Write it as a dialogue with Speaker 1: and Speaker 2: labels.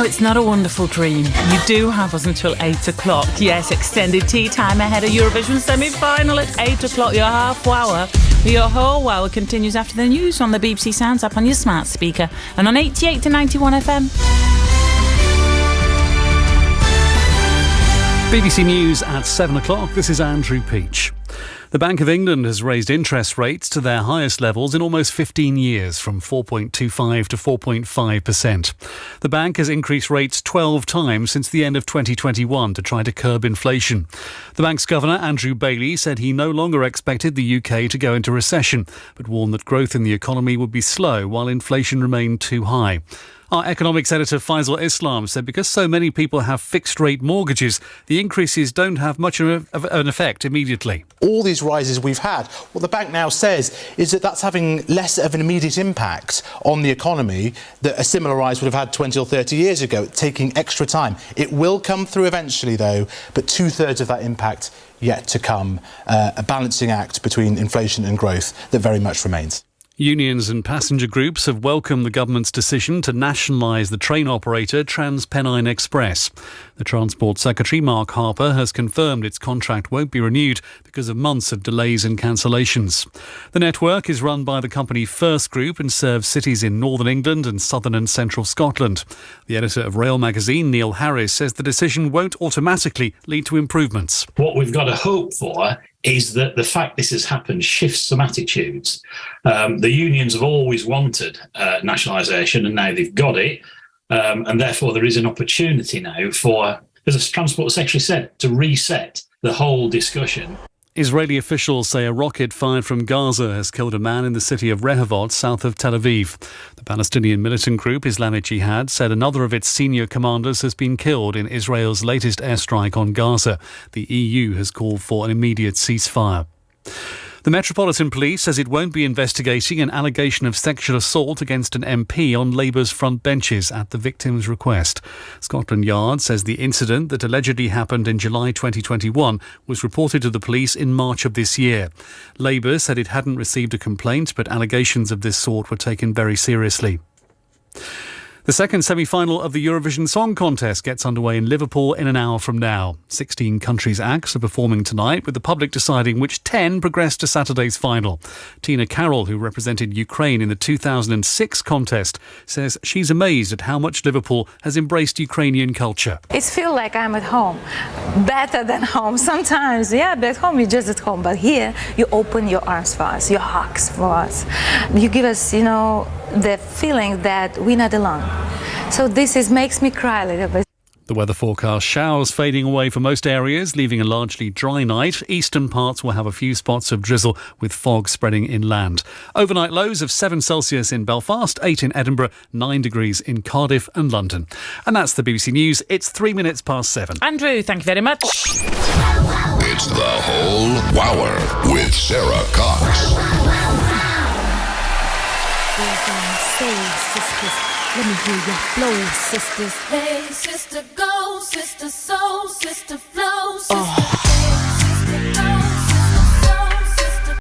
Speaker 1: it's not a wonderful dream. You do have us until 8 o'clock. Yes, extended tea time ahead of Eurovision semi-final at 8 o'clock. Your half hour, your whole hour continues after the news on the BBC Sounds app on your smart speaker and on 88 to 91 FM.
Speaker 2: BBC News at 7 o'clock. This is Andrew Peach. The Bank of England has raised interest rates to their highest levels in almost 15 years, from 4.25 to 4.5%. The bank has increased rates 12 times since the end of 2021 to try to curb inflation. The bank's governor, Andrew Bailey, said he no longer expected the UK to go into recession, but warned that growth in the economy would be slow while inflation remained too high. Our economics editor Faisal Islam said because so many people have fixed-rate mortgages, the increases don't have much of an effect immediately.
Speaker 3: All these rises we've had, what the bank now says is that that's having less of an immediate impact on the economy that a similar rise would have had 20 or 30 years ago, taking extra time. It will come through eventually, though, but two-thirds of that impact yet to come. A balancing act between inflation and growth that very much remains.
Speaker 2: Unions and passenger groups have welcomed the government's decision to nationalise the train operator TransPennine Express. The Transport Secretary, Mark Harper, has confirmed its contract won't be renewed because of months of delays and cancellations. The network is run by the company First Group and serves cities in northern England and southern and central Scotland. The editor of Rail magazine, Neil Harris, says the decision won't automatically lead to improvements.
Speaker 4: What we've got to hope for is that the fact this has happened shifts some attitudes. The unions have always wanted nationalisation, and now they've got it. And therefore, there is an opportunity now for, as the Transport Secretary said, to reset the whole discussion.
Speaker 2: Israeli officials say a rocket fired from Gaza has killed a man in the city of Rehovot, south of Tel Aviv. The Palestinian militant group Islamic Jihad said another of its senior commanders has been killed in Israel's latest airstrike on Gaza. The EU has called for an immediate ceasefire. The Metropolitan Police says it won't be investigating an allegation of sexual assault against an MP on Labour's front benches at the victim's request. Scotland Yard says the incident that allegedly happened in July 2021 was reported to the police in March of this year. Labour said it hadn't received a complaint, but allegations of this sort were taken very seriously. The second semi-final of the Eurovision Song Contest gets underway in Liverpool in an hour from now. 16 countries' acts are performing tonight, with the public deciding which 10 progress to Saturday's final. Tina Carroll, who represented Ukraine in the 2006 contest, says she's amazed at how much Liverpool has embraced Ukrainian culture.
Speaker 5: It feels like I'm at home, better than home. Sometimes, yeah, but at home you're just at home. But here, you open your arms for us, your hugs for us. You give us, the feeling that we're not alone. So this makes me cry a little bit.
Speaker 2: The weather forecast: showers fading away for most areas, leaving a largely dry night. Eastern parts will have a few spots of drizzle with fog spreading inland. Overnight lows of 7 Celsius in Belfast, 8 in Edinburgh, 9 degrees in Cardiff and London. And that's the BBC News. It's 3 minutes past 7.
Speaker 1: Andrew, thank you very much.
Speaker 6: It's the whole Wower with Sarah Cox.
Speaker 7: Sisters, let me hear your flow, sisters.
Speaker 8: Hey, sister, go, sister, soul, sister, flow, sister.